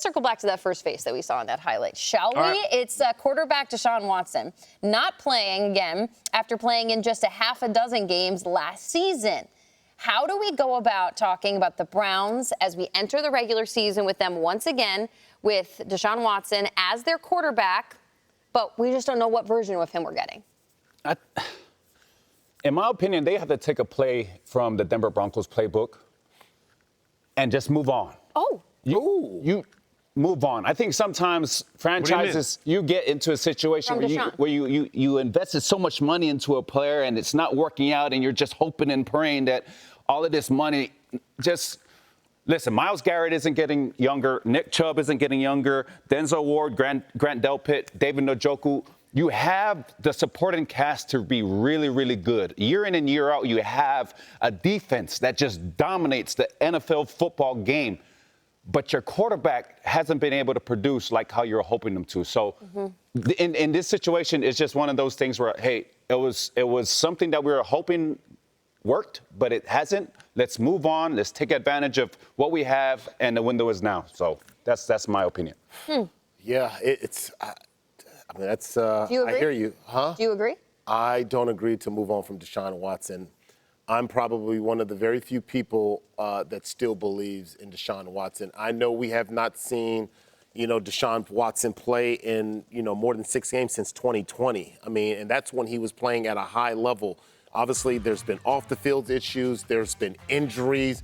circle back to that first face that we saw in that highlight, shall we? Right. It's quarterback Deshaun Watson not playing again after playing in just a half a dozen games last season. How do we go about talking about the Browns as we enter the regular season with them once again, with Deshaun Watson as their quarterback, but we just don't know what version of him we're getting? In my opinion, they have to take a play from the Denver Broncos playbook and just move on. Oh. You move on. I think sometimes franchises, you get into a situation where you invested so much money into a player and it's not working out and you're just hoping and praying that all of this money just – listen, Myles Garrett isn't getting younger. Nick Chubb isn't getting younger. Denzel Ward, Grant Delpit, David Njoku. You have the supporting cast to be really, really good. Year in and year out, you have a defense that just dominates the NFL football game. But your quarterback hasn't been able to produce like how you're hoping them to. So in this situation, it's just one of those things where, hey, it was something that we were hoping worked, but it hasn't. Let's move on. Let's take advantage of what we have, and the window is now. So that's my opinion. Yeah, I mean, that's. Do you agree? I hear you. Huh? Do you agree? I don't agree to move on from Deshaun Watson. I'm probably one of the very few people that still believes in Deshaun Watson. I know we have not seen, Deshaun Watson play in, more than 6 games since 2020. I mean, and that's when he was playing at a high level. Obviously, there's been off-the-field issues. There's been injuries.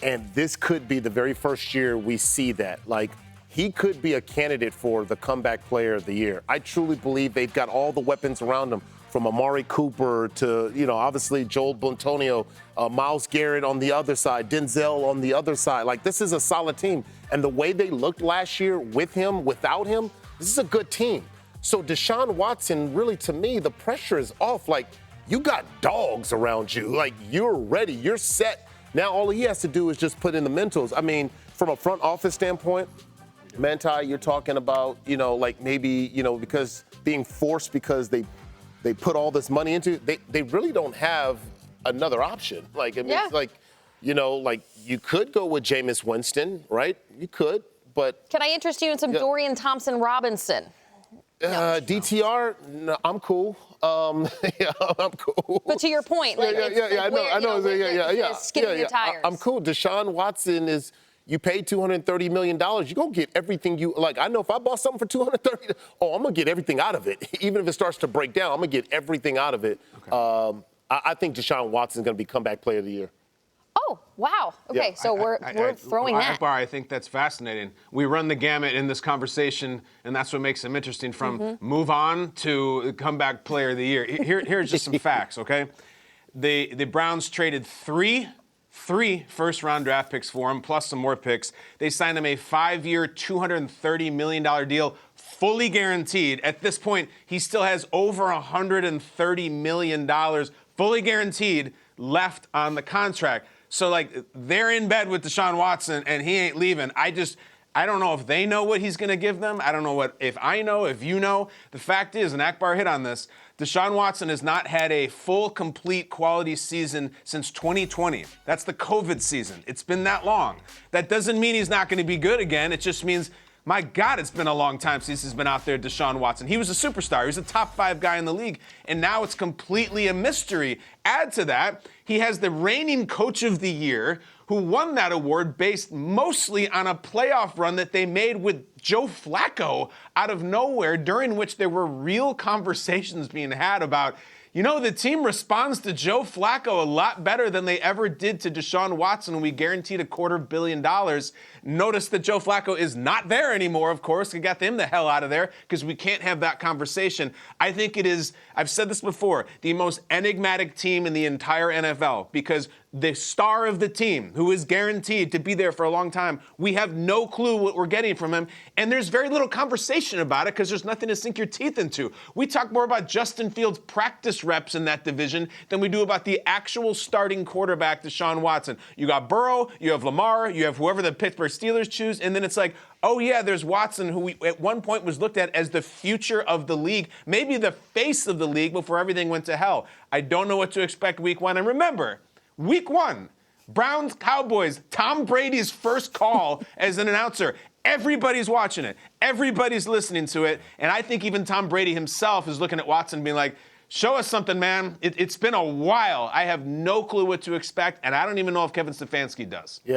And this could be the very first year we see that. Like, he could be a candidate for the comeback player of the year. I truly believe they've got all the weapons around him, from Amari Cooper to, obviously Joel Bontonio, Myles Garrett on the other side, Denzel on the other side. Like, this is a solid team. And the way they looked last year with him, without him, this is a good team. So Deshaun Watson, really, to me, the pressure is off. Like, you got dogs around you. Like, you're ready. You're set. Now all he has to do is just put in the mentals. I mean, from a front office standpoint, Manti, you're talking about, maybe, because being forced because they put all this money into it, they really don't have another option. Like, I mean, it's like, you could go with Jameis Winston, right? You could, but. Can I interest you in some Dorian Thompson-Robinson? DTR, no, I'm cool. I'm cool. But to your point, I know. Skidding the tires. I'm cool. Deshaun Watson is. You paid $230 million. You're going to get everything you like. I know if I bought something for $230, I'm going to get everything out of it. Even if it starts to break down, I'm going to get everything out of it. Okay. I think Deshaun Watson's going to be comeback player of the year. Oh, wow. Okay, so we're throwing that. Akbar, I think that's fascinating. We run the gamut in this conversation, and that's what makes them interesting, from move on to comeback player of the year. Here's just some facts, okay? The Browns traded three first-round draft picks for him, plus some more picks. They signed him a 5-year, $230 million deal, fully guaranteed. At this point, he still has over $130 million, fully guaranteed, left on the contract. So, they're in bed with Deshaun Watson, and he ain't leaving. I don't know if they know what he's going to give them. I don't know if I know, if you know. The fact is, and Akbar hit on this, Deshaun Watson has not had a full, complete, quality season since 2020. That's the COVID season. It's been that long. That doesn't mean he's not going to be good again. It just means, my God, it's been a long time since he's been out there, Deshaun Watson. He was a superstar. He was a top 5 guy in the league, and now it's completely a mystery. Add to that, he has the reigning coach of the year, who won that award based mostly on a playoff run that they made with Joe Flacco out of nowhere, during which there were real conversations being had about, the team responds to Joe Flacco a lot better than they ever did to Deshaun Watson. We guaranteed $250 million. Notice that Joe Flacco is not there anymore, of course. We got him the hell out of there because we can't have that conversation. I think it is, I've said this before, the most enigmatic team in the entire NFL, because the star of the team, who is guaranteed to be there for a long time, we have no clue what we're getting from him. And there's very little conversation about it because there's nothing to sink your teeth into. We talk more about Justin Fields' practice reps in that division than we do about the actual starting quarterback, Deshaun Watson. You got Burrow, you have Lamar, you have whoever the Pittsburgh Steelers choose, and then it's like, oh yeah, there's Watson, who at one point was looked at as the future of the league, maybe the face of the league before everything went to hell. I don't know what to expect week 1. And remember, Week 1, Browns, Cowboys, Tom Brady's first call as an announcer. Everybody's watching it. Everybody's listening to it. And I think even Tom Brady himself is looking at Watson being like, show us something, man. It's been a while. I have no clue what to expect, and I don't even know if Kevin Stefanski does. Yeah.